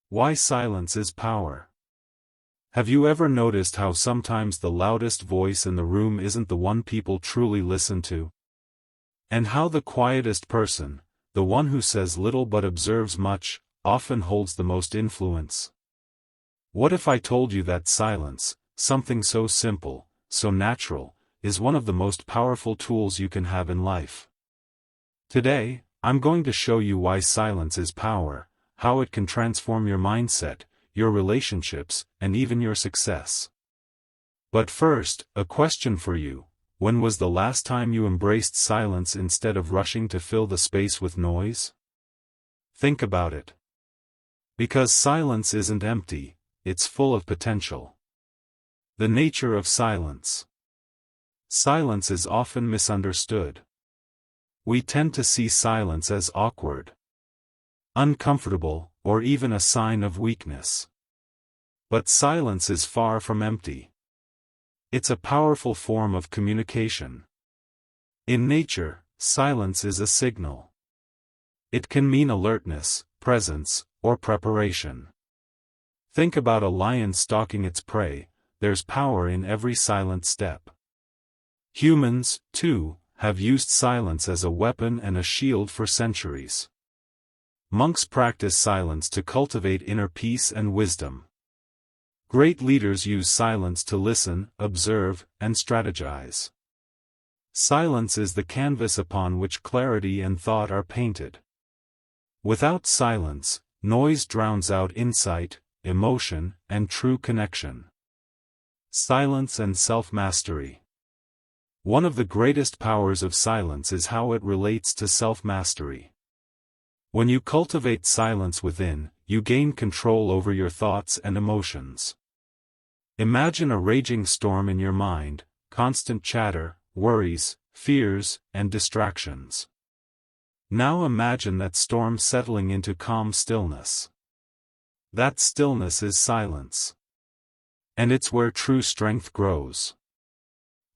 Why silence is power. Have you ever noticed how sometimes the loudest voice in the room isn't the one people truly listen to? And how the quietest person, the one who says little but observes much, often holds the most influence? What if I told you that silence, something so simple, so natural, is one of the most powerful tools you can have in life? Today, I'm going to show you why silence is power, how it can transform your mindset, your relationships, and even your success. But first, a question for you: when was the last time you embraced silence instead of rushing to fill the space with noise? Think about it. Because silence isn't empty, it's full of potential. The nature of silence. Silence is often misunderstood. We tend to see silence as awkward, uncomfortable, or even a sign of weakness. But silence is far from empty. It's a powerful form of communication. In nature, silence is a signal. It can mean alertness, presence, or preparation. Think about a lion stalking its prey. There's power in every silent step. Humans, too, have used silence as a weapon and a shield for centuries. Monks practice silence to cultivate inner peace and wisdom. Great leaders use silence to listen, observe, and strategize. Silence is the canvas upon which clarity and thought are painted. Without silence, noise drowns out insight, emotion, and true connection. Silence and self-mastery. One of the greatest powers of silence is how it relates to self-mastery. When you cultivate silence within, you gain control over your thoughts and emotions. Imagine a raging storm in your mind, constant chatter, worries, fears, and distractions. Now imagine that storm settling into calm stillness. That stillness is silence. And it's where true strength grows.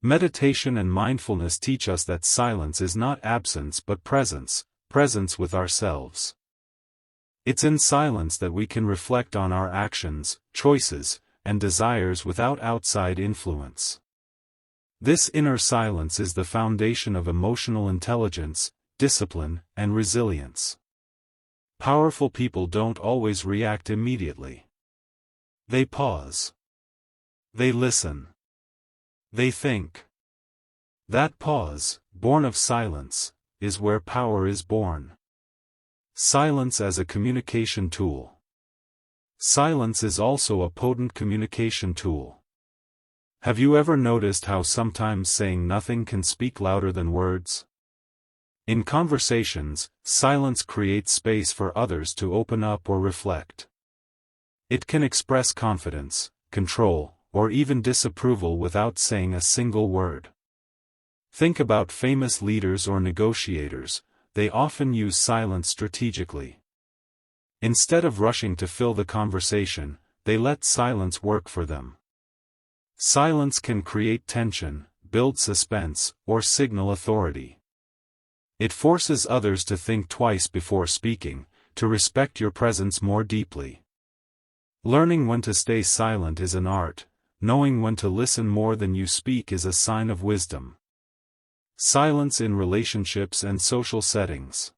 Meditation and mindfulness teach us that silence is not absence but presence, presence with ourselves. It's in silence that we can reflect on our actions, choices, and desires without outside influence. This inner silence is the foundation of emotional intelligence, discipline, and resilience. Powerful people don't always react immediately. They pause. They listen. They think. That pause, born of silence, is where power is born. Silence as a communication tool. Silence is also a potent communication tool. Have you ever noticed how sometimes saying nothing can speak louder than words? In conversations, silence creates space for others to open up or reflect. It can express confidence, control, or even disapproval without saying a single word. Think about famous leaders or negotiators. They often use silence strategically. Instead of rushing to fill the conversation, they let silence work for them. Silence can create tension, build suspense, or signal authority. It forces others to think twice before speaking, to respect your presence more deeply. Learning when to stay silent is an art. Knowing when to listen more than you speak is a sign of wisdom. Silence in relationships and social settings.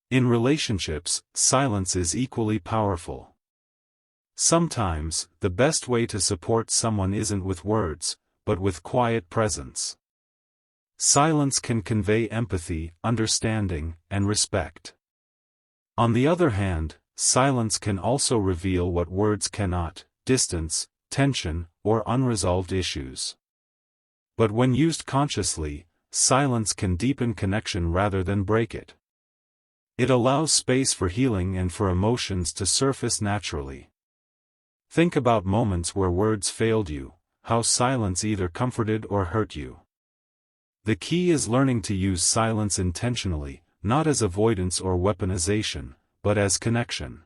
In relationships, silence is equally powerful. Sometimes, the best way to support someone isn't with words, but with quiet presence. Silence can convey empathy, understanding, and respect. On the other hand, silence can also reveal what words cannot: distance, tension, or unresolved issues. But when used consciously, silence can deepen connection rather than break it. It allows space for healing and for emotions to surface naturally. Think about moments where words failed you, how silence either comforted or hurt you. The key is learning to use silence intentionally, not as avoidance or weaponization, but as connection.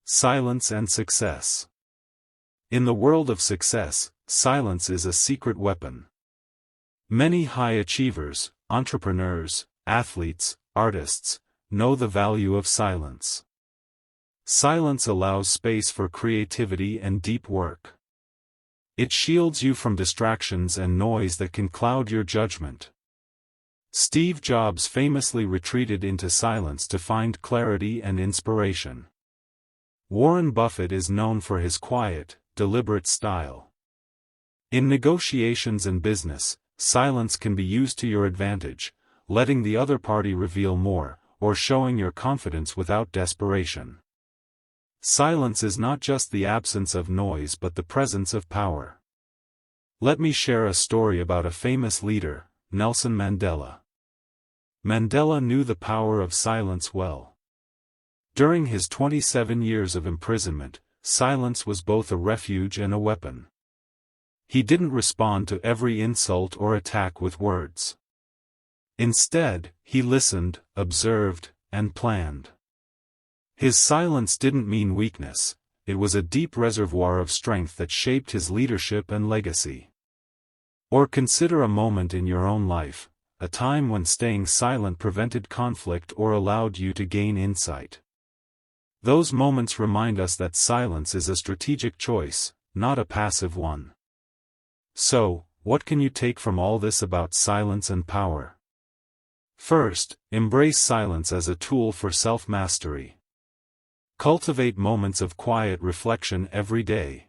Silence and success. In the world of success, silence is a secret weapon. Many high achievers, entrepreneurs, athletes, artists, know the value of silence. Silence allows space for creativity and deep work. It shields you from distractions and noise that can cloud your judgment. Steve Jobs famously retreated into silence to find clarity and inspiration. Warren Buffett is known for his quiet, deliberate style. In negotiations and business, silence can be used to your advantage, letting the other party reveal more, or showing your confidence without desperation. Silence is not just the absence of noise but the presence of power. Let me share a story about a famous leader, Nelson Mandela. Mandela knew the power of silence well. During his 27 years of imprisonment, silence was both a refuge and a weapon. He didn't respond to every insult or attack with words. Instead, he listened, observed, and planned. His silence didn't mean weakness, it was a deep reservoir of strength that shaped his leadership and legacy. Or consider a moment in your own life, a time when staying silent prevented conflict or allowed you to gain insight. Those moments remind us that silence is a strategic choice, not a passive one. So, what can you take from all this about silence and power? First, embrace silence as a tool for self-mastery. Cultivate moments of quiet reflection every day.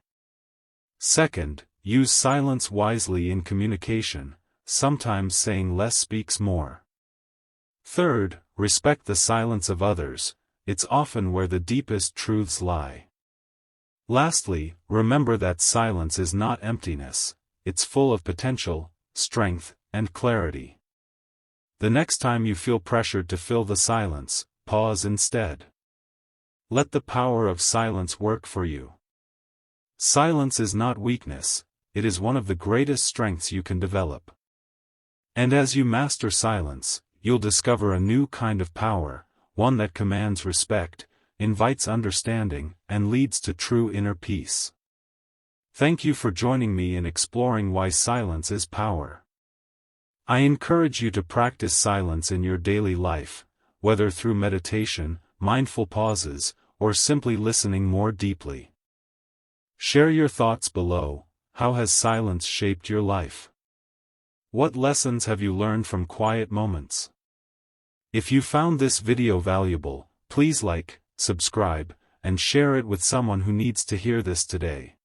Second, use silence wisely in communication, sometimes saying less speaks more. Third, respect the silence of others, it's often where the deepest truths lie. Lastly, remember that silence is not emptiness, it's full of potential, strength, and clarity. The next time you feel pressured to fill the silence, pause instead. Let the power of silence work for you. Silence is not weakness, it is one of the greatest strengths you can develop. And as you master silence, you'll discover a new kind of power, one that commands respect, invites understanding, and leads to true inner peace. Thank you for joining me in exploring why silence is power. I encourage you to practice silence in your daily life, whether through meditation, mindful pauses, or simply listening more deeply. Share your thoughts below. How has silence shaped your life? What lessons have you learned from quiet moments? If you found this video valuable, please like, subscribe, and share it with someone who needs to hear this today.